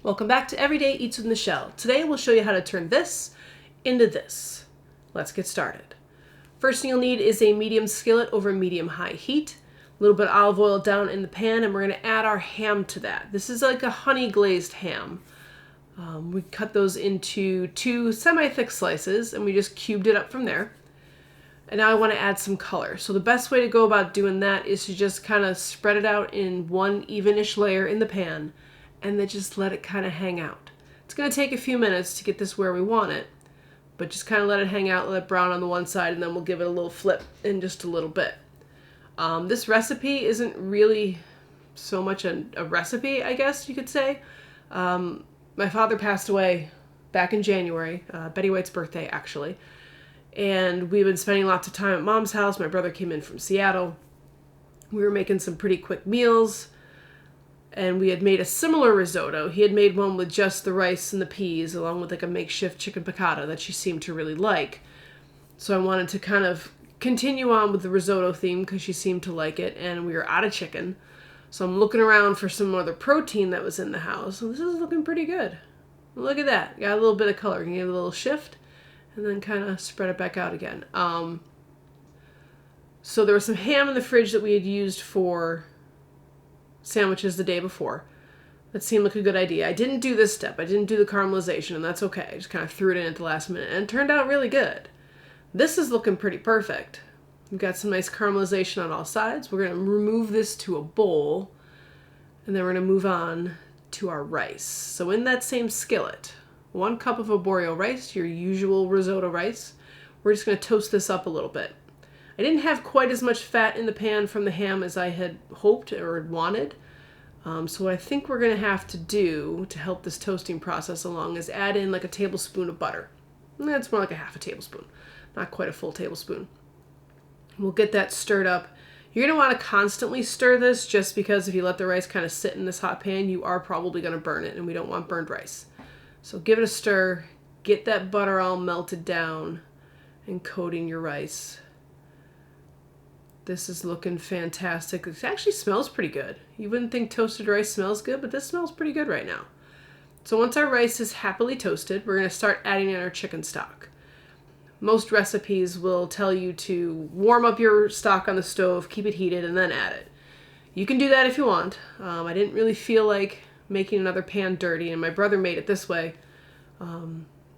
Welcome back to Everyday Eats with Michele. Today we'll show you how to turn this into this. Let's get started. First thing you'll need is a medium skillet over medium-high heat. A little bit of olive oil down in the pan, and we're going to add our ham to that. This is like a honey glazed ham. We cut those into 2 semi-thick slices, and we just cubed it up from there. And now I want to add some color. So the best way to go about doing that is to just kind of spread it out in one evenish layer in the pan, and then just let it kind of hang out. It's going to take a few minutes to get this where we want it, but just kind of let it hang out, let it brown on the one side, and then we'll give it a little flip in just a little bit. This recipe isn't really so much a recipe, I guess you could say. My father passed away back in January, Betty White's birthday actually, and we've been spending lots of time at Mom's house. My brother came in from Seattle. We were making some pretty quick meals, and we had made a similar risotto. He had made one with just the rice and the peas, along with like a makeshift chicken piccata that she seemed to really like. So I wanted to kind of continue on with the risotto theme because she seemed to like it, and we were out of chicken. So I'm looking around for some other protein that was in the house, and this is looking pretty good. Look at that. Got a little bit of color. Give it a little shift, and then kind of spread it back out again. So there was some ham in the fridge that we had used for sandwiches the day before. That seemed like a good idea. I didn't do this step. I didn't do the caramelization, and that's okay. I just kind of threw it in at the last minute, and it turned out really good. This is looking pretty perfect. We've got some nice caramelization on all sides. We're going to remove this to a bowl, and then we're going to move on to our rice. So in that same skillet, 1 cup of Arborio rice, your usual risotto rice. We're just going to toast this up a little bit. I didn't have quite as much fat in the pan from the ham as I had hoped or wanted. So what I think we're going to have to do to help this toasting process along is add in like a tablespoon of butter. That's more like a half a tablespoon, not quite a full tablespoon. We'll get that stirred up. You're going to want to constantly stir this, just because if you let the rice kind of sit in this hot pan, you are probably going to burn it, and we don't want burned rice. So give it a stir, get that butter all melted down, and coating your rice. This is looking fantastic. It actually smells pretty good. You wouldn't think toasted rice smells good, but this smells pretty good right now. So once our rice is happily toasted, we're going to start adding in our chicken stock. Most recipes will tell you to warm up your stock on the stove, keep it heated, and then add it. You can do that if you want. I didn't really feel like making another pan dirty, and my brother made it this way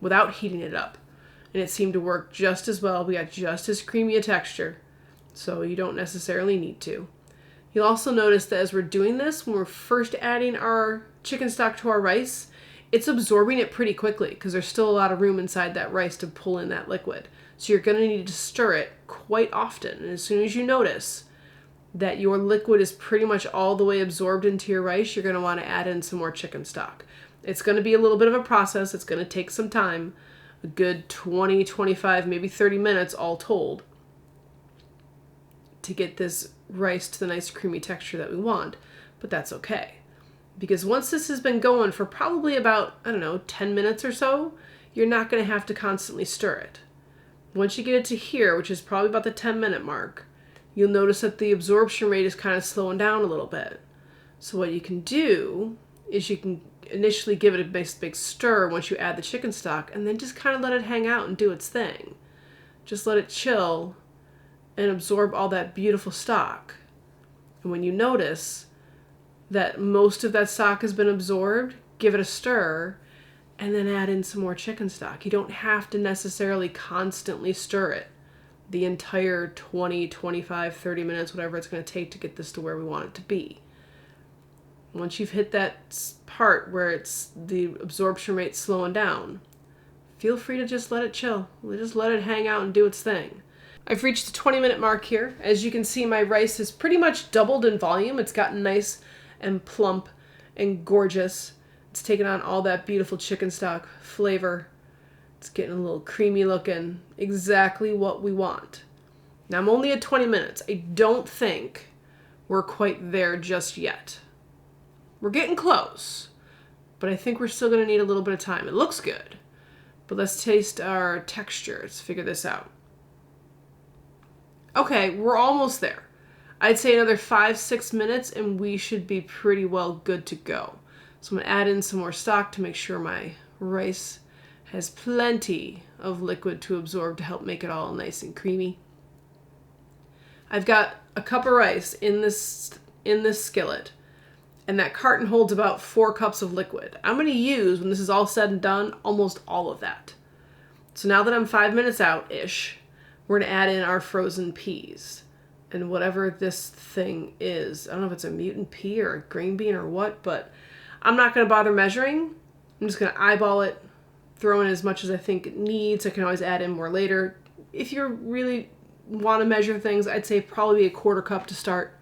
without heating it up. And it seemed to work just as well. We got just as creamy a texture. So you don't necessarily need to. You'll also notice that as we're doing this, when we're first adding our chicken stock to our rice, it's absorbing it pretty quickly because there's still a lot of room inside that rice to pull in that liquid. So you're going to need to stir it quite often. And as soon as you notice that your liquid is pretty much all the way absorbed into your rice, you're going to want to add in some more chicken stock. It's going to be a little bit of a process. It's going to take some time, a good 20, 25, maybe 30 minutes all told, to get this rice to the nice creamy texture that we want, but that's okay. Because once this has been going for probably about, 10 minutes or so, you're not going to have to constantly stir it. Once you get it to here, which is probably about the 10-minute mark, you'll notice that the absorption rate is kind of slowing down a little bit. So what you can do is you can initially give it a nice big stir once you add the chicken stock, and then just kind of let it hang out and do its thing. Just let it chill and absorb all that beautiful stock. And when you notice that most of that stock has been absorbed, give it a stir, and then add in some more chicken stock. You don't have to necessarily constantly stir it the entire 20, 25, 30 minutes, whatever it's going to take to get this to where we want it to be. Once you've hit that part where it's the absorption rate slowing down, feel free to just let it chill. Just let it hang out and do its thing. I've reached the 20-minute mark here. As you can see, my rice has pretty much doubled in volume. It's gotten nice and plump and gorgeous. It's taken on all that beautiful chicken stock flavor. It's getting a little creamy looking. Exactly what we want. Now I'm only at 20 minutes. I don't think we're quite there just yet. We're getting close, but I think we're still going to need a little bit of time. It looks good, but let's taste our texture. Let's figure this out. Okay, we're almost there. I'd say another 5-6 minutes and we should be pretty well good to go. So I'm going to add in some more stock to make sure my rice has plenty of liquid to absorb to help make it all nice and creamy. I've got a cup of rice in this skillet, and that carton holds about 4 cups of liquid. I'm going to use, when this is all said and done, almost all of that. So now that I'm 5 minutes out-ish, we're going to add in our frozen peas. And whatever this thing is, I don't know if it's a mutant pea or a green bean or what, but I'm not going to bother measuring. I'm just going to eyeball it, throw in as much as I think it needs. I can always add in more later. If you really want to measure things, I'd say probably a 1/4 cup to start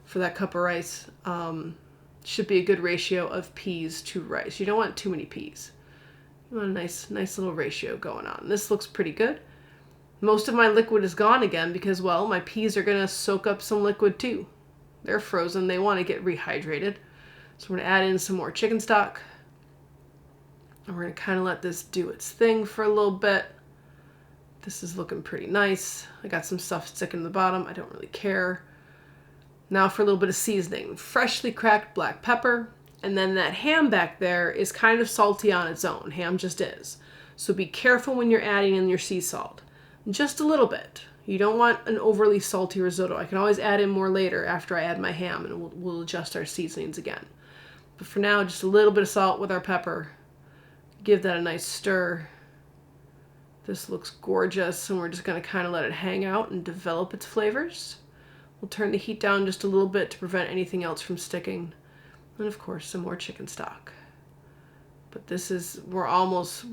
for that cup of rice. Should be a good ratio of peas to rice. You don't want too many peas. You want a nice little ratio going on. This looks pretty good. Most of my liquid is gone again because, well, my peas are going to soak up some liquid too. They're frozen. They want to get rehydrated. So we're going to add in some more chicken stock. And we're going to kind of let this do its thing for a little bit. This is looking pretty nice. I got some stuff sticking to the bottom. I don't really care. Now for a little bit of seasoning. Freshly cracked black pepper. And then that ham back there is kind of salty on its own. Ham just is. So be careful when you're adding in your sea salt. Just a little bit. You don't want an overly salty risotto. I can always add in more later after I add my ham, and we'll adjust our seasonings again. But for now, just a little bit of salt with our pepper. Give that a nice stir. This looks gorgeous, and we're just going to kind of let it hang out and develop its flavors. We'll turn the heat down just a little bit to prevent anything else from sticking. And of course, some more chicken stock. But this is, we're almost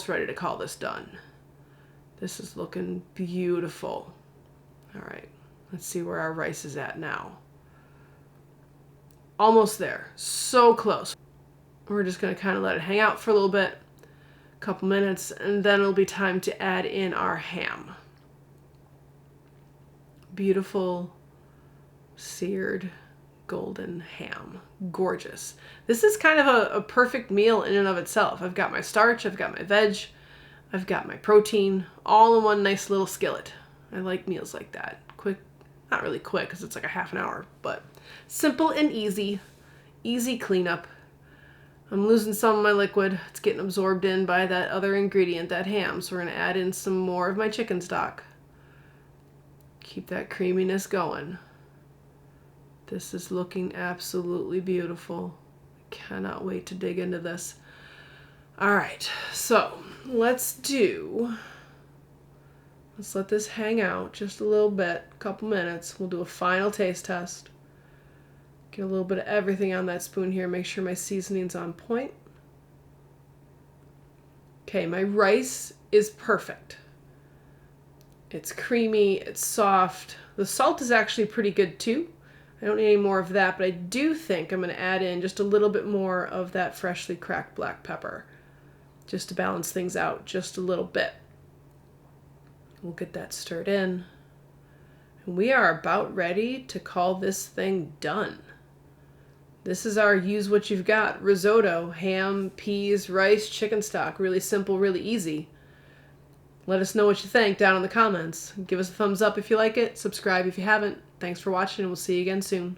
ready to call this done. This is looking beautiful. All right, let's see where our rice is at now. Almost there, so close. We're just gonna kind of let it hang out for a little bit, a couple minutes, and then it'll be time to add in our ham. Beautiful, seared, golden ham. Gorgeous. This is kind of a perfect meal in and of itself. I've got my starch, I've got my veg, I've got my protein, all in one nice little skillet. I like meals like that. Quick, not really quick because it's like a half an hour, but simple and easy. Easy cleanup. I'm losing some of my liquid. It's getting absorbed in by that other ingredient, that ham. So we're going to add in some more of my chicken stock. Keep that creaminess going. This is looking absolutely beautiful. I cannot wait to dig into this. All right, so let's let this hang out just a little bit, a couple minutes. We'll do a final taste test. Get a little bit of everything on that spoon here. Make sure my seasoning's on point. Okay, my rice is perfect. It's creamy, it's soft. The salt is actually pretty good too. I don't need any more of that, but I do think I'm going to add in just a little bit more of that freshly cracked black pepper just to balance things out just a little bit. We'll get that stirred in. And we are about ready to call this thing done. This is our use what you've got risotto, ham, peas, rice, chicken stock. Really simple, really easy. Let us know what you think down in the comments. Give us a thumbs up if you like it. Subscribe if you haven't. Thanks for watching, and we'll see you again soon.